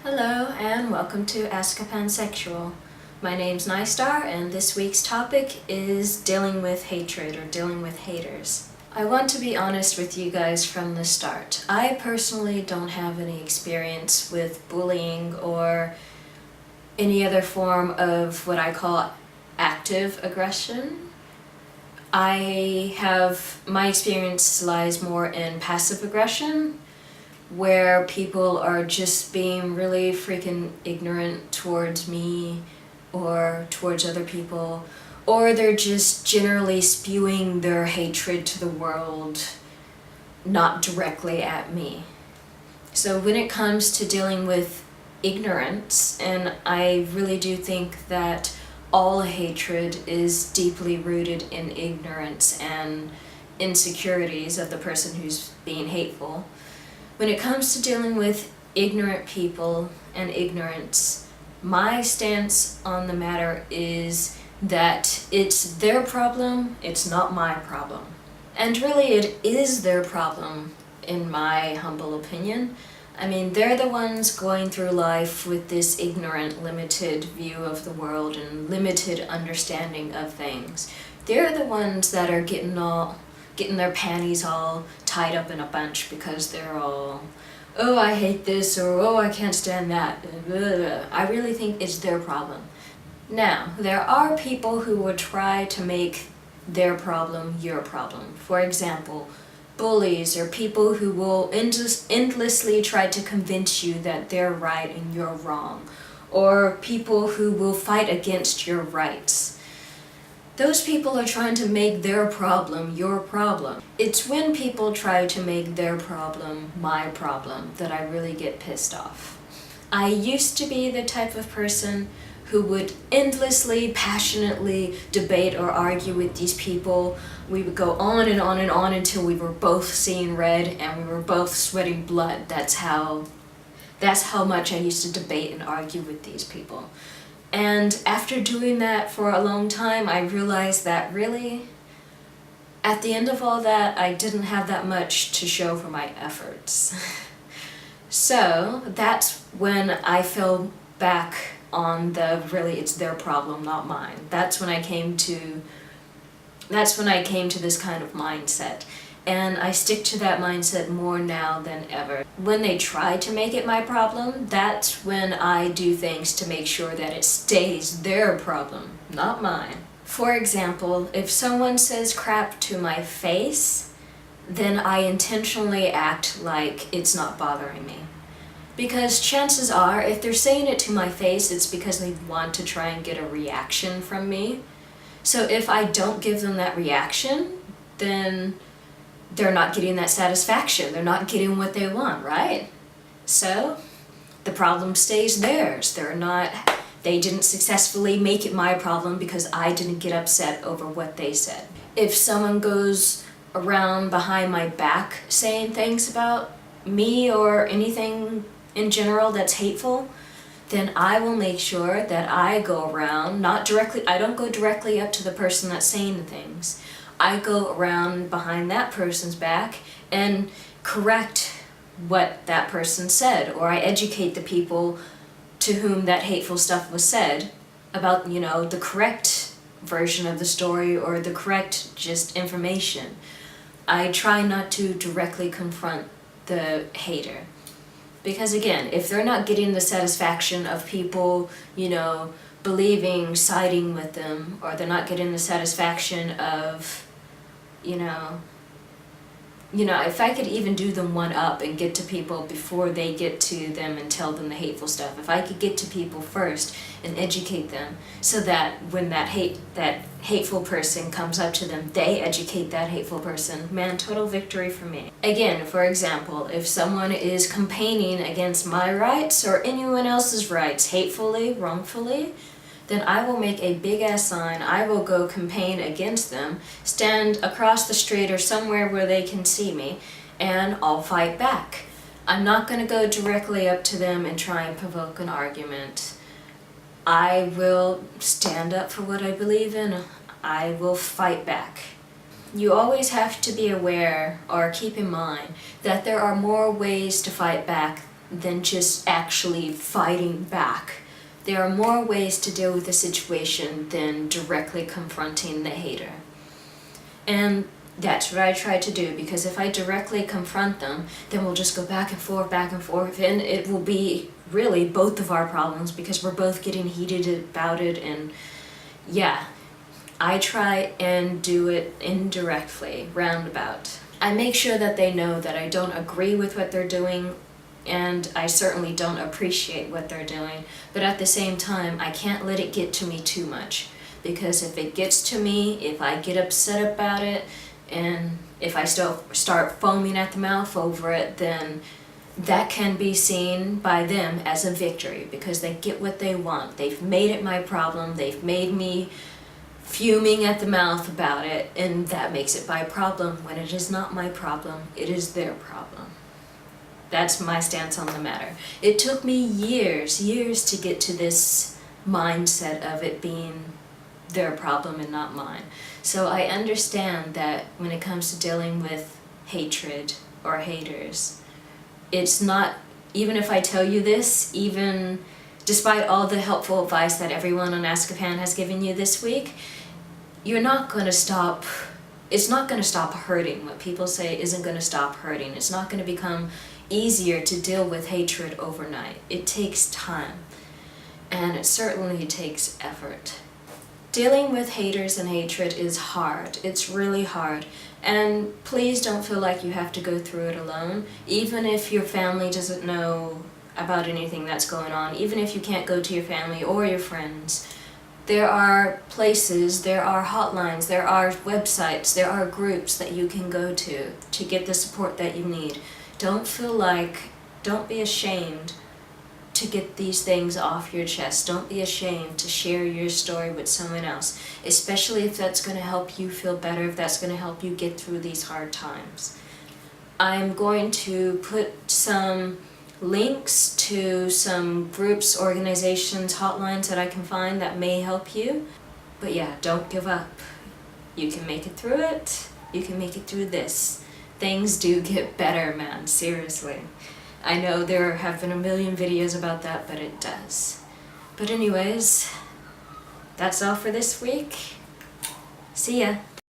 Hello and welcome to Askapan Sexual. My name's Nystar and this week's topic is dealing with hatred or dealing with haters. I want to be honest with you guys from the start. I personally don't have any experience with bullying or any other form of what I call active aggression. My experience lies more in passive aggression, where people are just being really freaking ignorant towards me or towards other people, or they're just generally spewing their hatred to the world, not directly at me. So when it comes to dealing with ignorance, and I really do think that all hatred is deeply rooted in ignorance and insecurities of the person who's being hateful. When it comes to dealing with ignorant people and ignorance, my stance on the matter is that it's their problem, it's not my problem. And really it is their problem, in my humble opinion. I mean, they're the ones going through life with this ignorant, limited view of the world and limited understanding of things. They're the ones that are getting their panties all tied up in a bunch because they're all, oh, I hate this, or oh, I can't stand that. I really think it's their problem. Now, there are people who will try to make their problem your problem. For example, bullies or people who will endlessly try to convince you that they're right and you're wrong, or people who will fight against your rights. Those people are trying to make their problem your problem. It's when people try to make their problem my problem that I really get pissed off. I used to be the type of person who would endlessly, passionately debate or argue with these people. We would go on and on and on until we were both seeing red and we were both sweating blood. That's how much I used to debate and argue with these people. And after doing that for a long time, I realized that really, at the end of all that, I didn't have that much to show for my efforts. So that's when I fell back on the really it's their problem, not mine. That's when I came to this kind of mindset. And I stick to that mindset more now than ever. When they try to make it my problem, that's when I do things to make sure that it stays their problem, not mine. For example, if someone says crap to my face, then I intentionally act like it's not bothering me. Because chances are, if they're saying it to my face, it's because they want to try and get a reaction from me. So if I don't give them that reaction, then they're not getting that satisfaction. They're not getting what they want, right? So the problem stays theirs. They didn't successfully make it my problem because I didn't get upset over what they said. If someone goes around behind my back saying things about me or anything in general that's hateful, then I will make sure that I go around, I don't go directly up to the person that's saying the things. I go around behind that person's back and correct what that person said, or I educate the people to whom that hateful stuff was said about, the correct version of the story or the correct just information. I try not to directly confront the hater. Because again, if they're not getting the satisfaction of people, believing, siding with them, or they're not getting the satisfaction of, if I could even do them one up and get to people before they get to them and tell them the hateful stuff, if I could get to people first and educate them so that when that hateful person comes up to them, they educate that hateful person, man, total victory for me. Again, for example, if someone is campaigning against my rights or anyone else's rights hatefully, wrongfully, then I will make a big ass sign, I will go campaign against them, stand across the street or somewhere where they can see me, and I'll fight back. I'm not going to go directly up to them and try and provoke an argument. I will stand up for what I believe in. I will fight back. You always have to be aware or keep in mind that there are more ways to fight back than just actually fighting back. There are more ways to deal with a situation than directly confronting the hater. And that's what I try to do, because if I directly confront them, then we'll just go back and forth, and it will be really both of our problems because we're both getting heated about it. And yeah, I try and do it indirectly, roundabout. I make sure that they know that I don't agree with what they're doing, and I certainly don't appreciate what they're doing, but at the same time, I can't let it get to me too much, because if it gets to me, if I get upset about it, and if I still start foaming at the mouth over it, then that can be seen by them as a victory, because they get what they want. They've made it my problem, they've made me fuming at the mouth about it, and that makes it my problem when it is not my problem, it is their problem. That's my stance on the matter. It took me years to get to this mindset of it being their problem and not mine. So I understand that when it comes to dealing with hatred or haters, it's not, even if I tell you this, even despite all the helpful advice that everyone on Askapan has given you this week, you're not going to stop, it's not going to stop hurting. What people say isn't going to stop hurting. It's not going to become easier to deal with hatred overnight. It takes time, and it certainly takes effort. Dealing with haters and hatred is hard. It's really hard. And please don't feel like you have to go through it alone. Even if your family doesn't know about anything that's going on, even if you can't go to your family or your friends, there are places, there are hotlines, there are websites, there are groups that you can go to get the support that you need. Don't be ashamed to get these things off your chest. Don't be ashamed to share your story with someone else, especially if that's going to help you feel better, if that's going to help you get through these hard times. I'm going to put some links to some groups, organizations, hotlines that I can find that may help you. But yeah, don't give up. You can make it through it. You can make it through this. Things do get better, man, seriously. I know there have been a million videos about that, but it does. But anyways, that's all for this week. See ya.